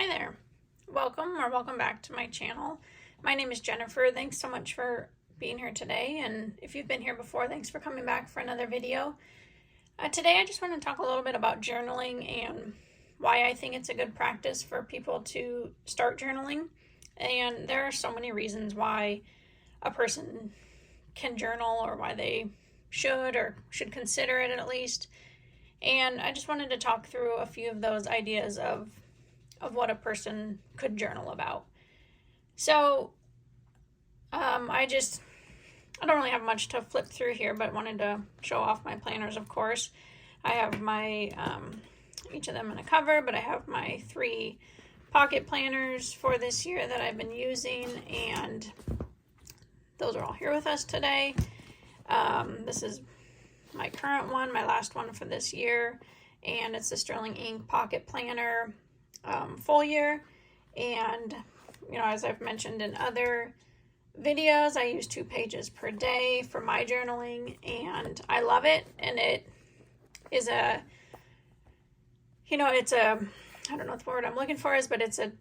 there. Welcome back to my channel. My name is Jennifer. Thanks so much for being here today. And if you've been here before, thanks for coming back for another video. Today I just want to talk a little bit about journaling and why I think it's a good practice for people to start journaling. And there are so many reasons why a person can journal or why they should consider it at least. And I just wanted to talk through a few of those ideas of what a person could journal about. So I don't really have much to flip through here, but wanted to show off my planners, of course. I have my, each of them in a cover, but I have my 3 pocket planners for this year that I've been using, and those are all here with us today. This is my current one, my last one for this year, and it's the Sterling Ink Pocket Planner full year. And as I've mentioned in other videos, I use 2 pages per day for my journaling, and I love it. And it is I don't know what the word I'm looking for is, but it's a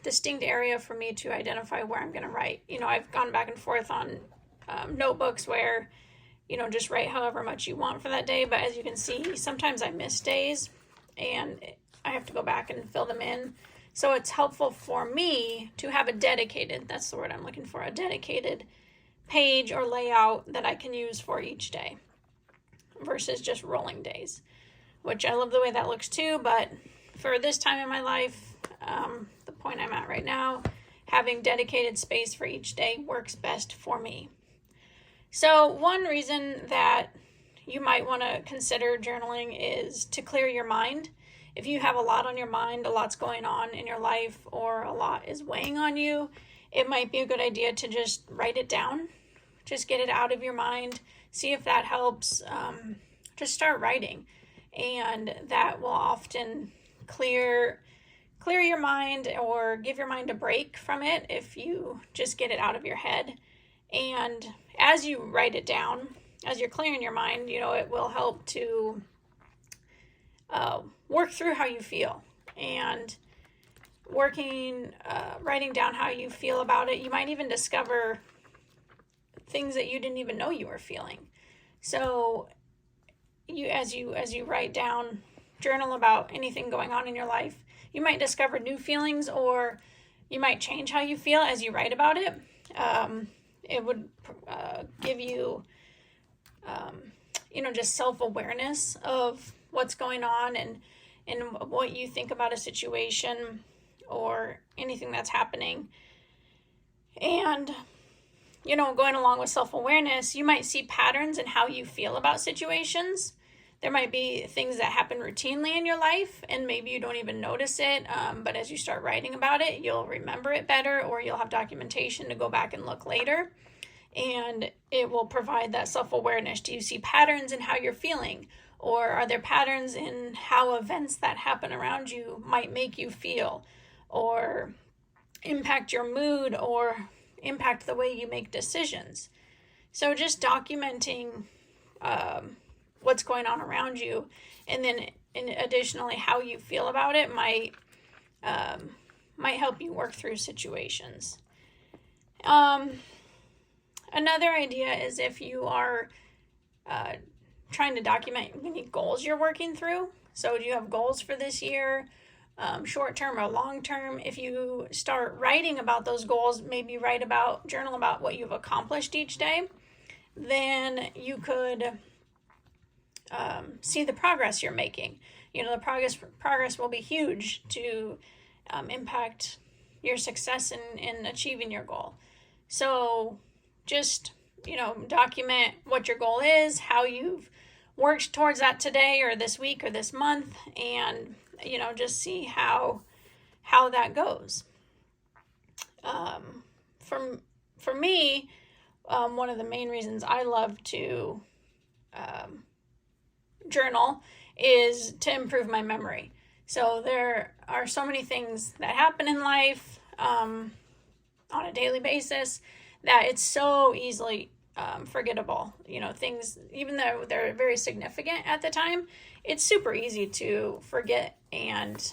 distinct area for me to identify where I'm going to write. I've gone back and forth on notebooks where just write however much you want for that day, but as you can see, sometimes I miss days and I have to go back and fill them in. So it's helpful for me to have a dedicated, that's the word I'm looking for, a dedicated page or layout that I can use for each day versus just rolling days, which I love the way that looks too. But for this time in my life, the point I'm at right now, having dedicated space for each day works best for me. So one reason that you might want to consider journaling is to clear your mind. If you have a lot on your mind, a lot's going on in your life, or a lot is weighing on you, it might be a good idea to just write it down. Just get it out of your mind. See if that helps. Just start writing. And that will often clear your mind or give your mind a break from it if you just get it out of your head. And as you write it down, as you're clearing your mind, it will help to work through how you feel. And writing down how you feel about it, you might even discover things that you didn't even know you were feeling. So as you write down, journal about anything going on in your life, you might discover new feelings, or you might change how you feel as you write about it. It would give you, just self-awareness of what's going on and what you think about a situation or anything that's happening. And, going along with self-awareness, you might see patterns in how you feel about situations. There might be things that happen routinely in your life, and maybe you don't even notice it, but as you start writing about it, you'll remember it better, or you'll have documentation to go back and look later, and it will provide that self-awareness. Do you see patterns in how you're feeling, or are there patterns in how events that happen around you might make you feel, or impact your mood, or impact the way you make decisions? So just documenting what's going on around you, and then additionally how you feel about it might help you work through situations. Another idea is if you are trying to document any goals you're working through. So do you have goals for this year, short term or long term? If you start writing about those goals, maybe journal about what you've accomplished each day, then you could see the progress you're making. The progress will be huge to impact your success in achieving your goal. So just, document what your goal is, how you've worked towards that today or this week or this month, and, just see how that goes. For me, one of the main reasons I love to journal is to improve my memory. So there are so many things that happen in life on a daily basis that it's so easily forgettable. Things, even though they're very significant at the time, it's super easy to forget and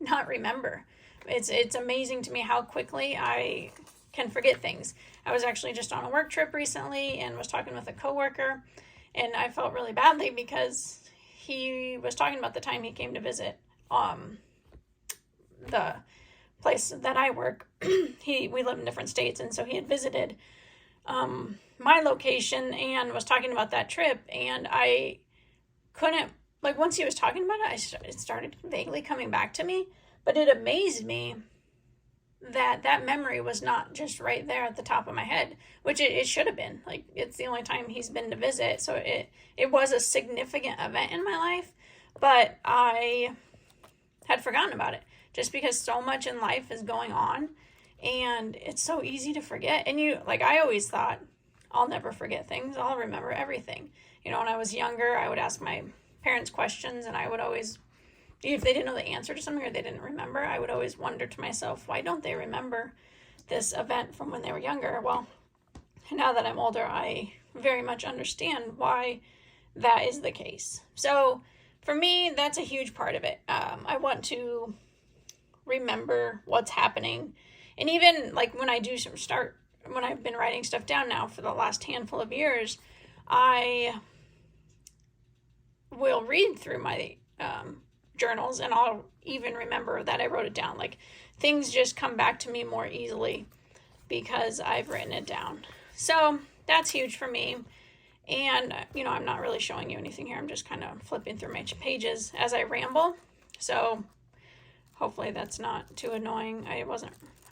not remember. It's amazing to me how quickly I can forget things. I was actually just on a work trip recently and was talking with a coworker, and I felt really badly because he was talking about the time he came to visit the place that I work. We live in different states, and so he had visited my location and was talking about that trip, and I couldn't, like, once he was talking about it, it started vaguely coming back to me, but it amazed me that memory was not just right there at the top of my head, which it should have been. Like, it's the only time he's been to visit, so it was a significant event in my life, but I had forgotten about it just because so much in life is going on, and it's so easy to forget. And I always thought, I'll never forget things, I'll remember everything. When I was younger, I would ask my parents questions, and I would always, if they didn't know the answer to something or they didn't remember, I would always wonder to myself, why don't they remember this event from when they were younger? Well, now that I'm older, I very much understand why that is the case. So for me, that's a huge part of it. I want to remember what's happening. And even like when I've been writing stuff down now for the last handful of years, I will read through my journals, and I'll even remember that I wrote it down. Like, things just come back to me more easily because I've written it down. So that's huge for me. And, I'm not really showing you anything here. I'm just kind of flipping through my pages as I ramble. So hopefully that's not too annoying. I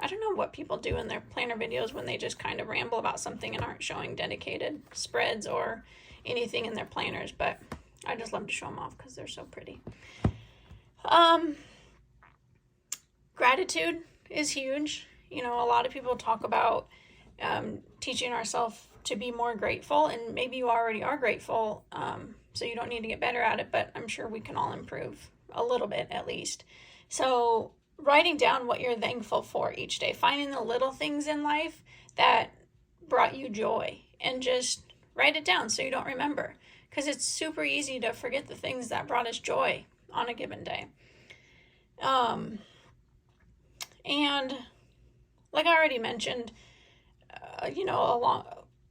don't know what people do in their planner videos when they just kind of ramble about something and aren't showing dedicated spreads or anything in their planners, but I just love to show them off because they're so pretty. Gratitude is huge. A lot of people talk about teaching ourselves to be more grateful, and maybe you already are grateful, so you don't need to get better at it, but I'm sure we can all improve a little bit at least. So writing down what you're thankful for each day, finding the little things in life that brought you joy, and just write it down so you don't remember, because it's super easy to forget the things that brought us joy on a given day. And like I already mentioned, along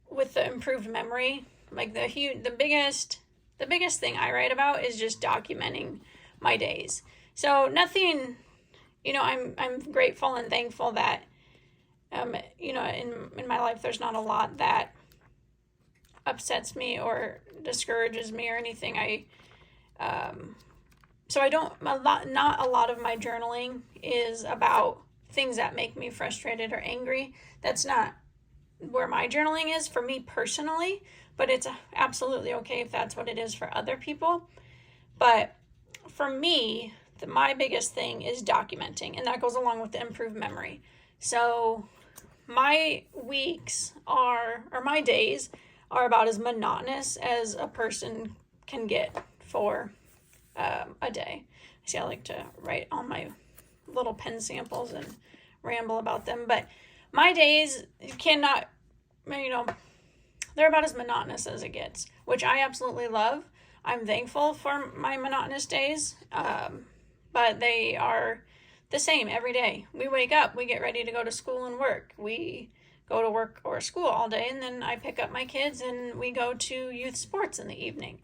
with the improved memory, like the biggest thing I write about is just documenting my days. So nothing, I'm grateful and thankful that, in my life, there's not a lot that upsets me or discourages me or anything. So not a lot of my journaling is about things that make me frustrated or angry. That's not where my journaling is for me personally, but it's absolutely okay if that's what it is for other people. But for me, my biggest thing is documenting, and that goes along with the improved memory. So my days are about as monotonous as a person can get for a day. See, I like to write on my little pen samples and ramble about them, but my days cannot, they're about as monotonous as it gets, which I absolutely love. I'm thankful for my monotonous days, but they are the same every day. We wake up, we get ready to go to school and work. We go to work or school all day, and then I pick up my kids and we go to youth sports in the evening.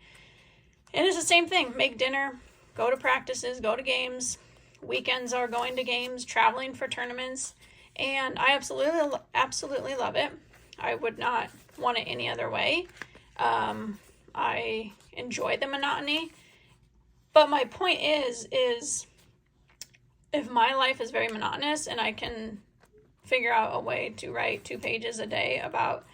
And it's the same thing. Make dinner, go to practices, go to games. Weekends are going to games, traveling for tournaments. And I absolutely love it. I would not want it any other way. I enjoy the monotony. But my point is if my life is very monotonous and I can figure out a way to write 2 pages a day about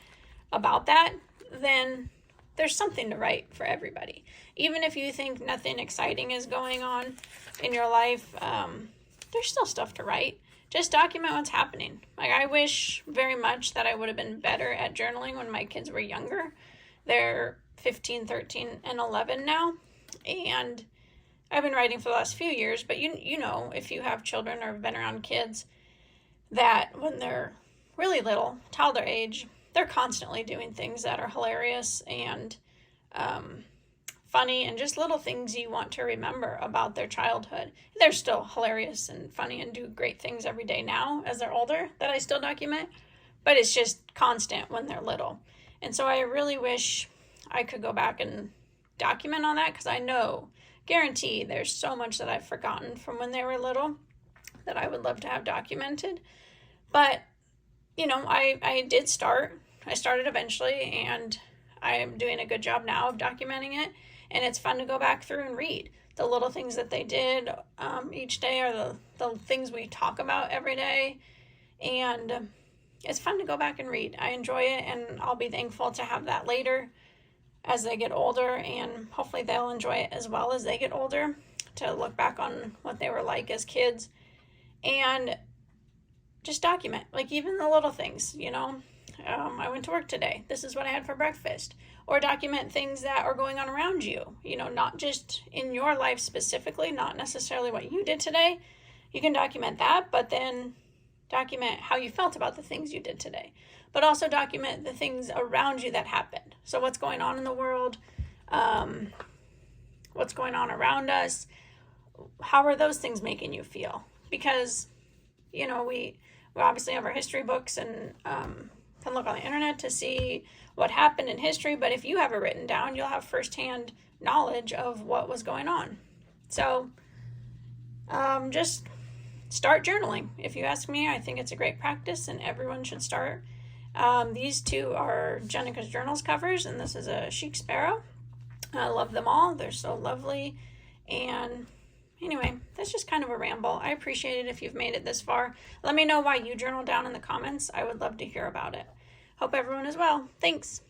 that, then there's something to write for everybody. Even if you think nothing exciting is going on in your life, there's still stuff to write. Just document what's happening. Like, I wish very much that I would have been better at journaling when my kids were younger. They're 15, 13, and 11 now. And I've been writing for the last few years, but you know, if you have children or have been around kids, that when they're really little, toddler age, they're constantly doing things that are hilarious and funny, and just little things you want to remember about their childhood. They're still hilarious and funny and do great things every day now as they're older that I still document, but it's just constant when they're little. And so I really wish I could go back and document on that, because I know, guarantee, there's so much that I've forgotten from when they were little that I would love to have documented. But, you know, I did start. I started eventually, and I'm doing a good job now of documenting it. And it's fun to go back through and read the little things that they did each day, or the things we talk about every day. And it's fun to go back and read. I enjoy it, and I'll be thankful to have that later as they get older, and hopefully they'll enjoy it as well as they get older, to look back on what they were like as kids and just document, like, even the little things, you know. I went to work today. This is what I had for breakfast. Or document things that are going on around you, you know, not just in your life specifically, not necessarily what you did today. You can document that, but then document how you felt about the things you did today. But also document the things around you that happened. So what's going on in the world, what's going on around us, how are those things making you feel? Because, you know, we obviously have our history books and can look on the internet to see what happened in history, but if you have it written down, you'll have firsthand knowledge of what was going on. So just start journaling. If you ask me, I think it's a great practice and everyone should start. These two are Jenica's Journals covers, and this is a Chic Sparrow. I love them all. They're so lovely. And anyway, that's just kind of a ramble. I appreciate it if you've made it this far. Let me know why you journal down in the comments. I would love to hear about it. Hope everyone is well. Thanks.